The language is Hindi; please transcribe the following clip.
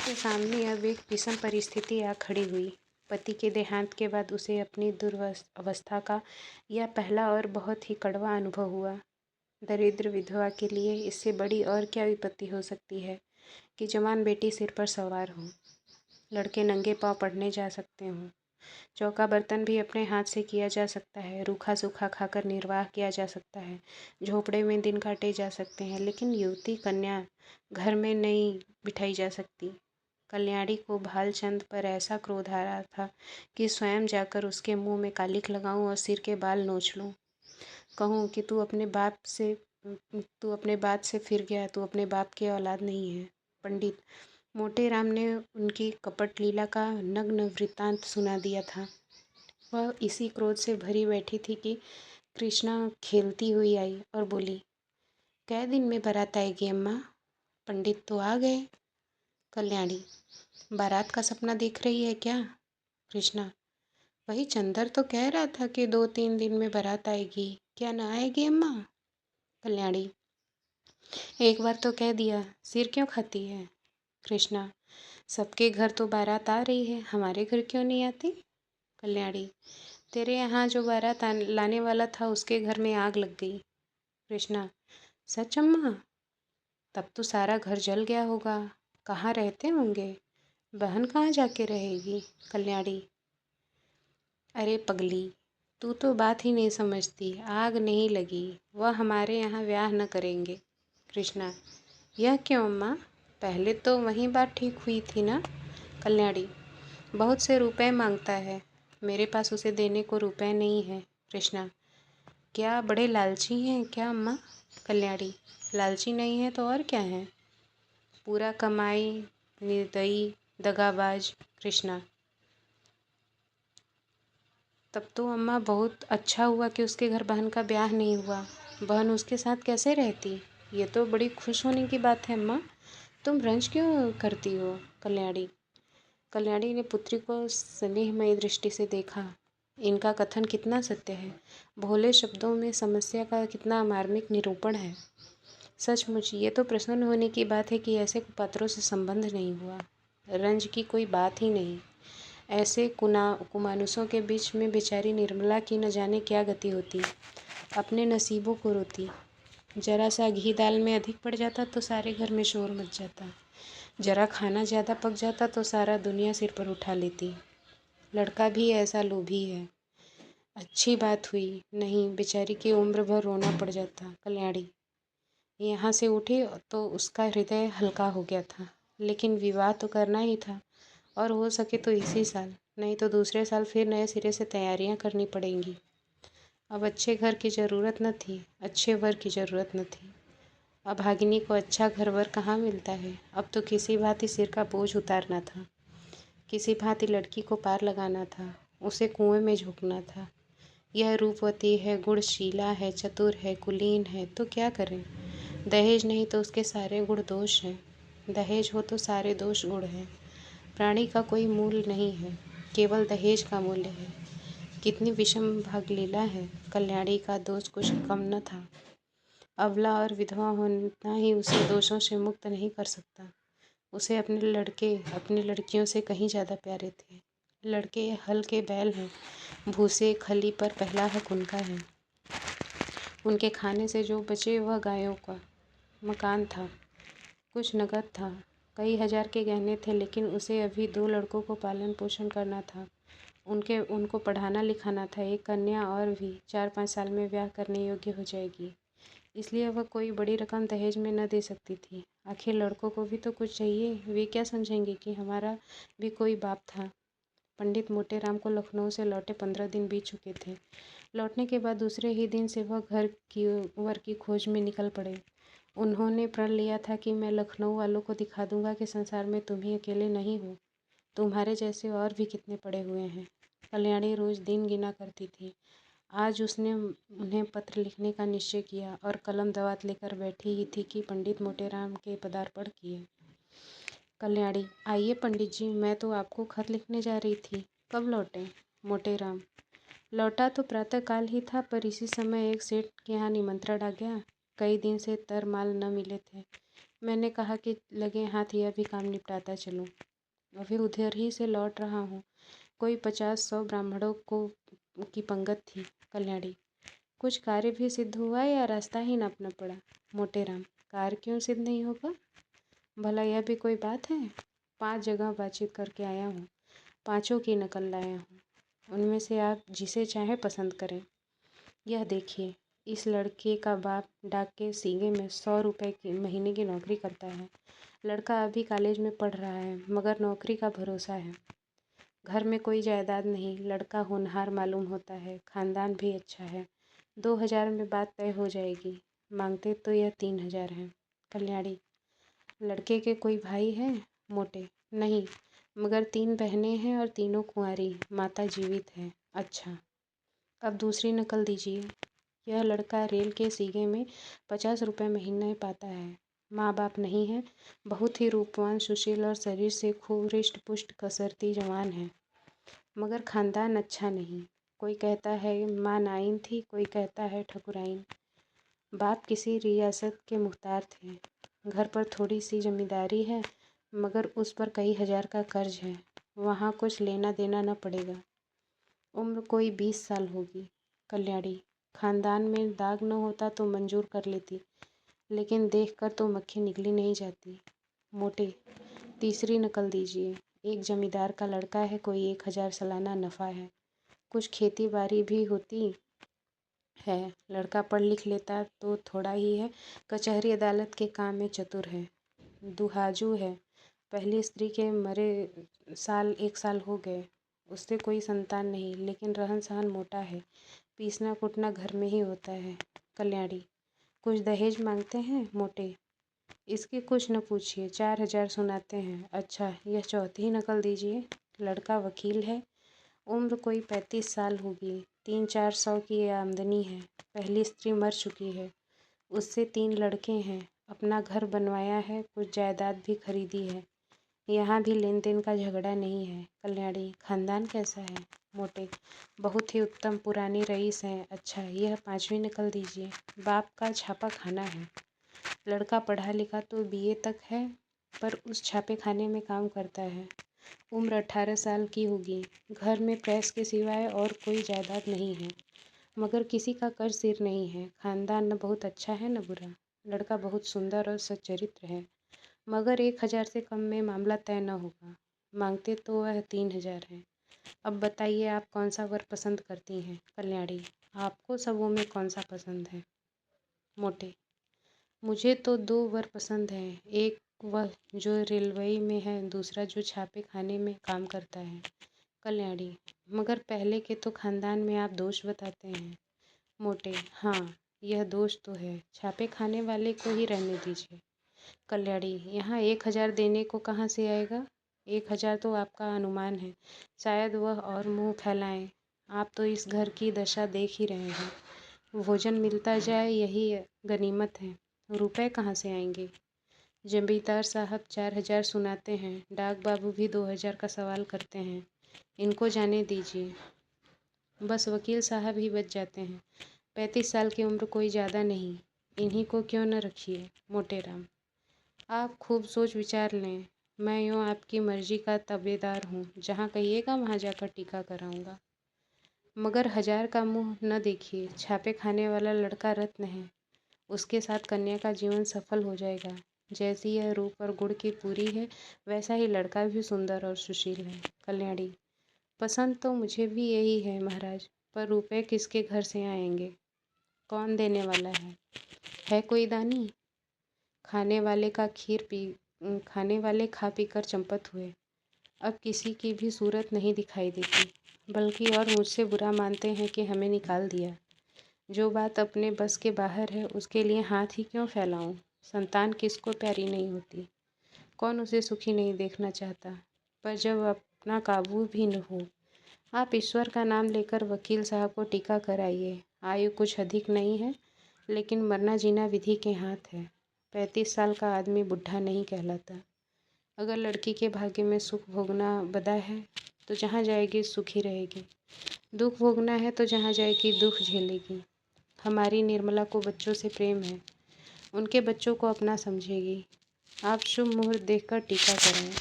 के सामने अब एक विषम परिस्थिति आ खड़ी हुई। पति के देहांत के बाद उसे अपनी अवस्था का यह पहला और बहुत ही कड़वा अनुभव हुआ। दरिद्र विधवा के लिए इससे बड़ी और क्या विपत्ति हो सकती है कि जवान बेटी सिर पर सवार हो, लड़के नंगे पांव पढ़ने जा सकते हों, चौका बर्तन भी अपने हाथ से किया जा सकता है, रूखा सूखा खाकर निर्वाह किया जा सकता है, झोपड़े में दिन काटे जा सकते हैं, लेकिन युवती कन्या घर में नहीं बिठाई जा सकती। कल्याणी को भालचंद पर ऐसा क्रोध आ रहा था कि स्वयं जाकर उसके मुंह में कालिख लगाऊं और सिर के बाल नोच लूं। कहूं कि तू अपने बात से फिर गया, तू अपने बाप की औलाद नहीं है। पंडित मोटेराम ने उनकी कपट लीला का नग्न वृत्तांत सुना दिया था। वह इसी क्रोध से भरी बैठी थी कि कृष्णा खेलती हुई आई और बोली, कै दिन में बारात आएगी अम्मा? पंडित तो आ गए। कल्याणी, बारात का सपना देख रही है क्या? कृष्णा, वही चंदर तो कह रहा था कि 2-3 दिन में बारात आएगी, क्या ना आएगी अम्मा? कल्याणी, एक बार तो कह दिया, सिर क्यों खाती है? कृष्णा, सबके घर तो बारात आ रही है, हमारे घर क्यों नहीं आती? कल्याणी, तेरे यहाँ जो बारात लाने वाला था उसके घर में आग लग गई। कृष्णा, सच अम्मा? तब तो सारा घर जल गया होगा, कहाँ रहते होंगे? बहन कहाँ जाके रहेगी? कल्याणी, अरे पगली, तू तो बात ही नहीं समझती, आग नहीं लगी, वह हमारे यहाँ ब्याह न करेंगे। कृष्णा, यह क्यों अम्मा? पहले तो वही बात ठीक हुई थी ना? कल्याणी, बहुत से रुपए मांगता है, मेरे पास उसे देने को रुपए नहीं है। कृष्णा, क्या बड़े लालची हैं क्या अम्मा? कल्याणी, लालची नहीं है तो और क्या है? पूरा कमाई, निर्दयी, दगाबाज। कृष्णा, तब तो अम्मा बहुत अच्छा हुआ कि उसके घर बहन का ब्याह नहीं हुआ, बहन उसके साथ कैसे रहती? ये तो बड़ी खुश होने की बात है अम्मा, तुम रंज क्यों करती हो? कल्याणी ने पुत्री को स्नेहमयी दृष्टि से देखा। इनका कथन कितना सत्य है, भोले शब्दों में समस्या का कितना मार्मिक निरूपण है। सचमुच ये तो प्रसन्न होने की बात है कि ऐसे कुपात्रों से संबंध नहीं हुआ, रंज की कोई बात ही नहीं। ऐसे कुमानुसों के बीच में बेचारी निर्मला की न जाने क्या गति होती, अपने नसीबों को रोती। जरा सा घी दाल में अधिक पड़ जाता तो सारे घर में शोर मच जाता, जरा खाना ज़्यादा पक जाता तो सारा दुनिया सिर पर उठा लेती। लड़का भी ऐसा लोभी है। अच्छी बात हुई, नहीं बेचारी की उम्र भर रोना पड़ जाता। कल्याणी यहाँ से उठी तो उसका हृदय हल्का हो गया था, लेकिन विवाह तो करना ही था, और हो सके तो इसी साल, नहीं तो दूसरे साल फिर नए सिरे से तैयारियां करनी पड़ेंगी। अब अच्छे घर की ज़रूरत न थी, अच्छे वर की ज़रूरत न थी। अभागिनी को अच्छा घर वर कहाँ मिलता है? अब तो किसी भांति सिर का बोझ उतारना था, किसी भांति लड़की को पार लगाना था, उसे कुएं में झोंकना था। यह रूपवती है, गुणशीला है, चतुर है, कुलीन है, तो क्या करें? दहेज नहीं तो उसके सारे गुण दोष हैं, दहेज हो तो सारे दोष गुण हैं। प्राणी का कोई मूल नहीं है, केवल दहेज का मूल्य है। कितनी विषम भागलीला है। कल्याणी का दोष कुछ कम न था। अबला और विधवा होना ही उसे दोषों से मुक्त नहीं कर सकता। उसे अपने लड़के अपनी लड़कियों से कहीं ज़्यादा प्यारे थे। लड़के हल के बैल हैं, भूसे खली पर पहला हक उनका है। उनके खाने से जो बचे वह गायों का। मकान था, कुछ नगद था, कई हजार के गहने थे, लेकिन उसे अभी 2 लड़कों को पालन पोषण करना था। उनको पढ़ाना लिखाना था। एक कन्या और भी 4-5 साल में ब्याह करने योग्य हो जाएगी, इसलिए वह कोई बड़ी रकम दहेज में न दे सकती थी। आखिर लड़कों को भी तो कुछ चाहिए, वे क्या समझेंगे कि हमारा भी कोई बाप था। पंडित मोटेराम को लखनऊ से लौटे 15 दिन बीत चुके थे। लौटने के बाद दूसरे ही दिन से वह घर की वर की खोज में निकल पड़े। उन्होंने प्रण लिया था कि मैं लखनऊ वालों को दिखा दूंगा कि संसार में तुम ही अकेले नहीं हो, तुम्हारे जैसे और भी कितने पड़े हुए हैं। कल्याणी रोज दिन गिना करती थी। आज उसने उन्हें पत्र लिखने का निश्चय किया और कलम दवात लेकर बैठी ही थी कि पंडित मोटेराम के पदार्पण किए। कल्याणी, आइए पंडित जी, मैं तो आपको खत लिखने जा रही थी। कब लौटे? मोटेराम, लौटा तो प्रातःकाल ही था, पर इसी समय एक सेठ के यहाँ निमंत्रण आ गया। कई दिन से तरमाल न मिले थे, मैंने कहा कि लगे हाथ यह भी काम निपटाता चलूँ, और फिर उधर ही से लौट रहा हूँ। कोई 50-100 ब्राह्मणों को की पंगत थी। कल्याणी, कुछ कार्य भी सिद्ध हुआ या रास्ता ही नापना पड़ा? मोटेराम, कार्य क्यों सिद्ध नहीं होगा? भला यह भी कोई बात है? 5 जगह बातचीत करके आया हूँ, 5ओं की नकल लाया हूँ। उनमें से आप जिसे चाहे पसंद करें। यह देखिए, इस लड़के का बाप डाक के सीगे में 100 रुपये की महीने की नौकरी करता है। लड़का अभी कॉलेज में पढ़ रहा है, मगर नौकरी का भरोसा है। घर में कोई जायदाद नहीं। लड़का होनहार मालूम होता है, खानदान भी अच्छा है। 2000 में बात तय हो जाएगी। मांगते तो यह 3000 हैं। कल्याणी, लड़के के कोई भाई हैं? मोटे, नहीं, मगर 3 बहनें हैं और तीनों कुंवारी, माता जीवित है। अच्छा, अब दूसरी नकल दीजिए। यह लड़का रेल के सीगे में 50 रुपये महीने पाता है। माँ बाप नहीं है, बहुत ही रूपवान, सुशील और शरीर से खूब रिष्ट पुष्ट कसरती जवान है, मगर खानदान अच्छा नहीं। कोई कहता है माँ नाइन थी, कोई कहता है ठकुराइन। बाप किसी रियासत के मुख्तार थे। घर पर थोड़ी सी जमींदारी है, मगर उस पर कई हजार का कर्ज है। वहाँ कुछ लेना देना न पड़ेगा। उम्र कोई 20 साल होगी। कल्याणी, खानदान में दाग न होता तो मंजूर कर लेती, लेकिन देख कर तो मक्खी निकली नहीं जाती। मोटे, तीसरी नकल दीजिए। एक जमींदार का लड़का है, कोई 1000 सालाना नफ़ा है, कुछ खेती बाड़ी भी होती है। लड़का पढ़ लिख लेता तो थोड़ा ही है, कचहरी अदालत के काम में चतुर है। दुहाजू है, पहली स्त्री के मरे 1 साल हो गए। उससे कोई संतान नहीं, लेकिन रहन सहन मोटा है। पीसना कुटना घर में ही होता है। कल्याणी, कुछ दहेज मांगते हैं? मोटे, इसकी कुछ न पूछिए, 4000 सुनाते हैं। अच्छा, यह चौथी नकल दीजिए। लड़का वकील है, उम्र कोई 35 साल होगी, 300-400 की आमदनी है। पहली स्त्री मर चुकी है, उससे 3 लड़के हैं। अपना घर बनवाया है, कुछ जायदाद भी खरीदी है। यहाँ भी लेन देन का झगड़ा नहीं है। कल्याणी, खानदान कैसा है? मोटे, बहुत ही उत्तम, पुरानी रईस है। अच्छा, यह 5वीं नकल दीजिए। बाप का छापा खाना है। लड़का पढ़ा लिखा तो BA तक है, पर उस छापे खाने में काम करता है। उम्र 18 साल की होगी। घर में प्रेस के सिवाय और कोई जायदाद नहीं है, मगर किसी का कर्ज सिर नहीं है। खानदान न बहुत अच्छा है न बुरा। लड़का बहुत सुंदर और सच्चरित्र है, मगर 1000 से कम में मामला तय न होगा। मांगते तो वह 3000 है। अब बताइए, आप कौन सा वर पसंद करती हैं? कल्याणी, आपको सबों में कौन सा पसंद है? मोटे, मुझे तो 2 वर पसंद हैं। एक वह जो रेलवे में है, दूसरा जो छापे खाने में काम करता है। कल्याणी, मगर पहले के तो खानदान में आप दोष बताते हैं। मोटे, हाँ, यह दोष तो है। छापे खाने वाले को ही रहने दीजिए। कल्याणी, यहाँ 1000 देने को कहाँ से आएगा? 1000 तो आपका अनुमान है, शायद वह और मुंह फैलाएं। आप तो इस घर की दशा देख ही रहे हैं। भोजन मिलता जाए, यही गनीमत है। रुपए कहाँ से आएंगे? जमींदार साहब 4000 सुनाते हैं, डाक बाबू भी 2000 का सवाल करते हैं। इनको जाने दीजिए, बस वकील साहब ही बच जाते हैं। 35 साल की उम्र कोई ज़्यादा नहीं, इन्हीं को क्यों न रखिए। मोटेराम, आप खूब सोच विचार लें। मैं यूँ आपकी मर्जी का ताबेदार हूँ, जहाँ कहिएगा वहाँ जाकर टीका कराऊँगा। मगर 1000 का मुँह न देखिए। छापे खाने वाला लड़का रत्न है, उसके साथ कन्या का जीवन सफल हो जाएगा। जैसी यह रूप और गुण की पूरी है, वैसा ही लड़का भी सुंदर और सुशील है। कल्याणी, पसंद तो मुझे भी यही है महाराज, पर रुपए किसके घर से आएंगे? कौन देने वाला है? है कोई दानी? खाने वाले का खाने वाले खा पी कर चंपत हुए। अब किसी की भी सूरत नहीं दिखाई देती, बल्कि और मुझसे बुरा मानते हैं कि हमें निकाल दिया। जो बात अपने बस के बाहर है, उसके लिए हाथ ही क्यों फैलाऊं? संतान किसको प्यारी नहीं होती? कौन उसे सुखी नहीं देखना चाहता? पर जब अपना काबू भी न हो। आप ईश्वर का नाम लेकर वकील साहब को टीका कराइए। आयु कुछ अधिक नहीं है, लेकिन मरना जीना विधि के हाथ है। 35 साल का आदमी बुढ़ा नहीं कहलाता। अगर लड़की के भाग्य में सुख भोगना बदा है, तो जहाँ जाएगी सुख ही रहेगी। दुख भोगना है तो जहाँ जाएगी दुख झेलेगी। हमारी निर्मला को बच्चों से प्रेम है, उनके बच्चों को अपना समझेगी। आप शुभ मुहूर्त देखकर टीका करें।